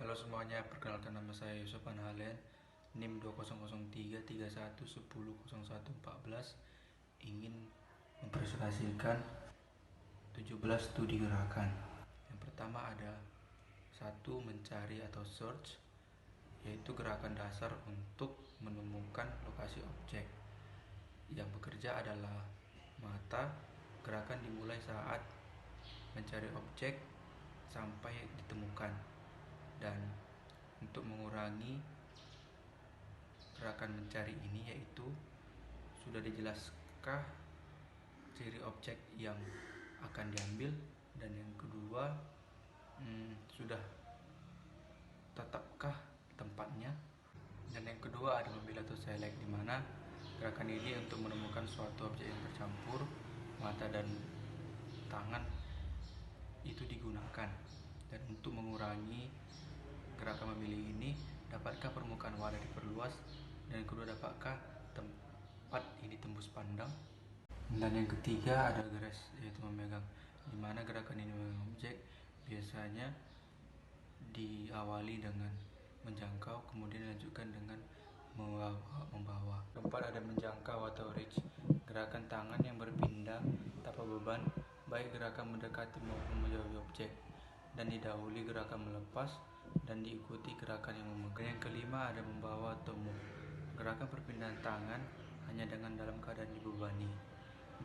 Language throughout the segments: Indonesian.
Halo semuanya, perkenalkan nama saya Yusuf Anhalen, NIM 200331100114, ingin mempresentasikan 17 studi gerakan. Yang pertama ada satu, mencari atau search, yaitu gerakan dasar untuk menemukan lokasi objek. Yang bekerja adalah mata. Gerakan dimulai saat mencari objek sampai ditemukan. Dan untuk mengurangi gerakan mencari ini, yaitu sudah dijelaskah ciri objek yang akan diambil, dan yang kedua sudah tetapkah tempatnya, dan yang kedua ada memilih atau select, di mana gerakan ini untuk menemukan suatu objek yang bercampur mata dan tangan itu digunakan. Dan untuk mengurangi gerakan memilih ini, dapatkah permukaan wadah diperluas, dan yang kedua dapatkah tempat ini tembus pandang, dan yang ketiga ada grasp, yaitu memegang, di mana gerakan ini memegang objek biasanya diawali dengan menjangkau, kemudian dilanjutkan dengan membawa. Keempat ada menjangkau atau reach, gerakan tangan yang berpindah tanpa beban, baik gerakan mendekati maupun menjauhi objek, dan didahului gerakan melepas dan diikuti gerakan yang memegang. Yang kelima ada membawa atau move, gerakan perpindahan tangan hanya dengan dalam keadaan dibebani,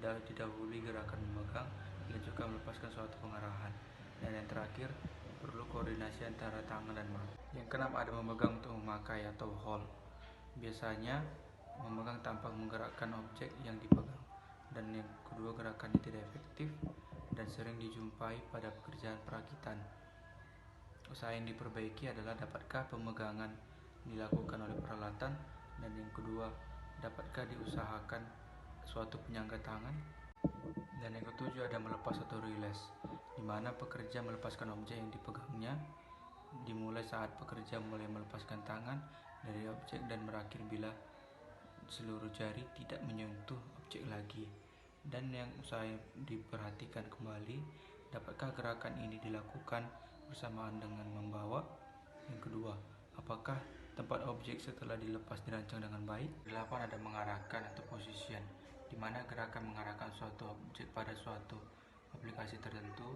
didahului gerakan memegang, dilanjutkan melepaskan suatu pengarahan, dan yang terakhir perlu koordinasi antara tangan dan mata. Yang keenam ada memegang untuk memakai atau hold, biasanya memegang tanpa menggerakkan objek yang dipegang, dan yang kedua gerakannya tidak efektif dan sering dijumpai pada pekerjaan perakitan. Usaha yang diperbaiki adalah dapatkah pemegangan dilakukan oleh peralatan, dan yang kedua dapatkah diusahakan suatu penyangga tangan, dan yang ketujuh ada melepas atau release, di mana pekerja melepaskan objek yang dipegangnya, dimulai saat pekerja mulai melepaskan tangan dari objek dan berakhir bila seluruh jari tidak menyentuh objek lagi. Dan yang saya diperhatikan kembali, dapatkah gerakan ini dilakukan bersamaan dengan membawa? Yang kedua, apakah tempat objek setelah dilepas dirancang dengan baik? 8 ada mengarahkan atau position, di mana gerakan mengarahkan suatu objek pada suatu aplikasi tertentu,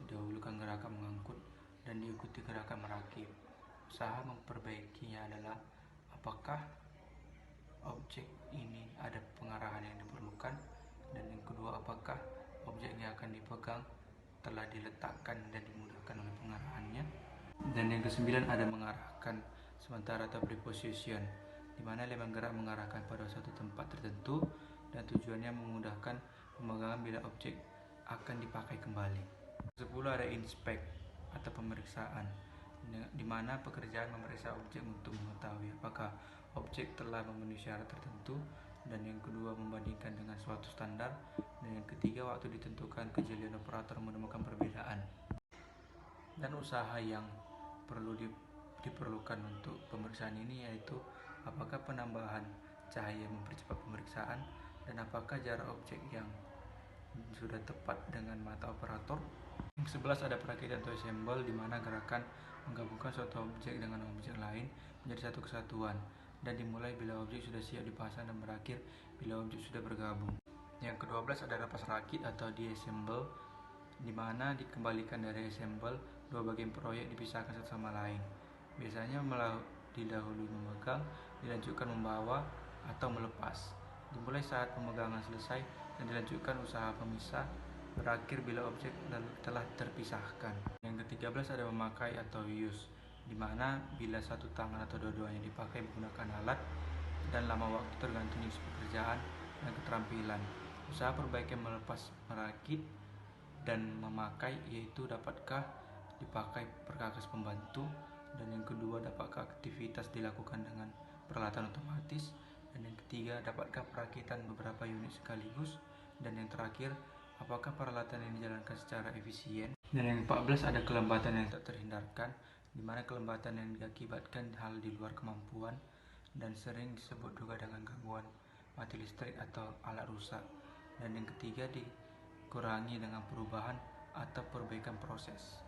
didahulukan gerakan mengangkut dan diikuti gerakan merakit. Usaha memperbaikinya adalah apakah objek ini ada pengarahan yang diperlukan, dan yang kedua apakah objek yang akan dipegang telah diletakkan dan dimudahkan oleh pengarahannya, dan yang kesembilan ada mengarahkan sementara atau preposition, di mana elemen gerak mengarahkan pada suatu tempat tertentu dan tujuannya memudahkan pemegangan bila objek akan dipakai kembali. 10 ada inspect atau pemeriksaan, di mana pekerjaan memeriksa objek untuk mengetahui apakah objek telah memenuhi syarat tertentu, dan yang kedua membandingkan dengan suatu standar, dan yang ketiga waktu ditentukan kejelian operator menemukan perbedaan. Dan usaha yang perlu diperlukan untuk pemeriksaan ini yaitu apakah penambahan cahaya mempercepat pemeriksaan, dan apakah jarak objek yang sudah tepat dengan mata operator. Yang 11 ada perakitan atau assemble, di mana gerakan menggabungkan suatu objek dengan objek lain menjadi satu kesatuan, dan dimulai bila objek sudah siap dipasang dan berakhir bila objek sudah bergabung. Yang ke-12 ada lepas rakit atau disassemble, di mana dikembalikan dari assemble, dua bagian proyek dipisahkan satu sama lain. Biasanya didahului memegang, dilanjutkan membawa atau melepas. Dimulai saat pemegangan selesai dan dilanjutkan usaha pemisah, berakhir bila objek telah terpisahkan. Yang ke-13 ada memakai atau use, di mana bila satu tangan atau dua-duanya dipakai menggunakan alat, dan lama waktu tergantung jenis pekerjaan dan keterampilan. Usaha perbaikan melepas merakit dan memakai, yaitu dapatkah dipakai perkakas pembantu, dan yang kedua dapatkah aktivitas dilakukan dengan peralatan otomatis, dan yang ketiga dapatkah perakitan beberapa unit sekaligus, dan yang terakhir apakah peralatan yang dijalankan secara efisien. Dan yang 14 ada kelembatan yang tak terhindarkan, di mana kelembatan yang diakibatkan hal di luar kemampuan dan sering disebut juga dengan gangguan mati listrik atau alat rusak. Dan yang ketiga dikurangi dengan perubahan atau perbaikan proses.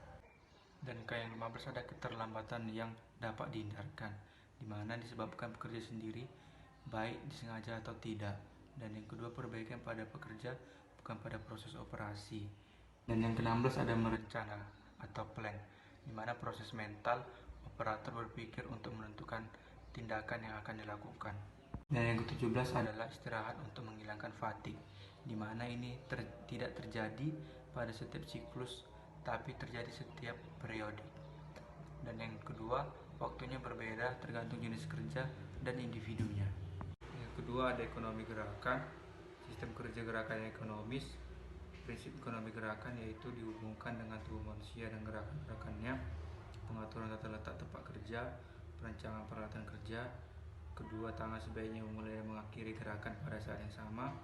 Dan yang 15 ada keterlambatan yang dapat dihindarkan, di mana disebabkan pekerja sendiri, baik disengaja atau tidak. Dan yang kedua, perbaikan pada pekerja, bukan pada proses operasi. Dan yang ke-16 ada merencana atau plan, di mana proses mental operator berpikir untuk menentukan tindakan yang akan dilakukan. Dan yang ke-17 adalah istirahat untuk menghilangkan fatigue, di mana ini tidak terjadi pada setiap siklus, tapi terjadi setiap periodik. Dan yang kedua, waktunya berbeda tergantung jenis kerja dan individunya. Yang kedua ada ekonomi gerakan, sistem kerja gerakan yang ekonomis. Prinsip ekonomi gerakan yaitu dihubungkan dengan tubuh manusia dan gerakan-gerakannya, pengaturan tata letak tempat kerja, perancangan peralatan kerja. Kedua, tangan sebaiknya memulai dan mengakhiri gerakan pada saat yang sama.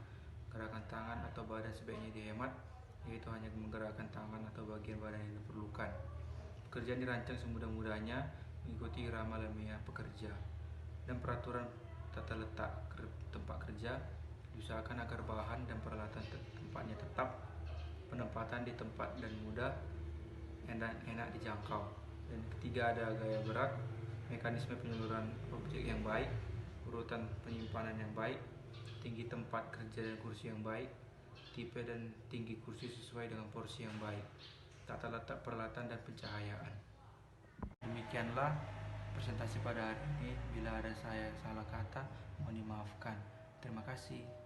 Gerakan tangan atau badan sebaiknya dihemat, yaitu hanya menggerakkan tangan atau bagian badan yang diperlukan. Pekerjaan dirancang semudah-mudahnya mengikuti irama alamiah pekerja. Dan peraturan tata letak tempat kerja diusahakan agar bahan dan peralatan tempatnya tetap, penempatan di tempat dan mudah dan enak dijangkau. Dan ketiga ada gaya berat, mekanisme penyaluran objek yang baik, urutan penyimpanan yang baik, tinggi tempat kerja dan kursi yang baik, tipe dan tinggi kursi sesuai dengan porsi yang baik, tata letak peralatan dan pencahayaan. Demikianlah presentasi pada hari ini. Bila ada saya salah kata, mohon dimaafkan. Terima kasih.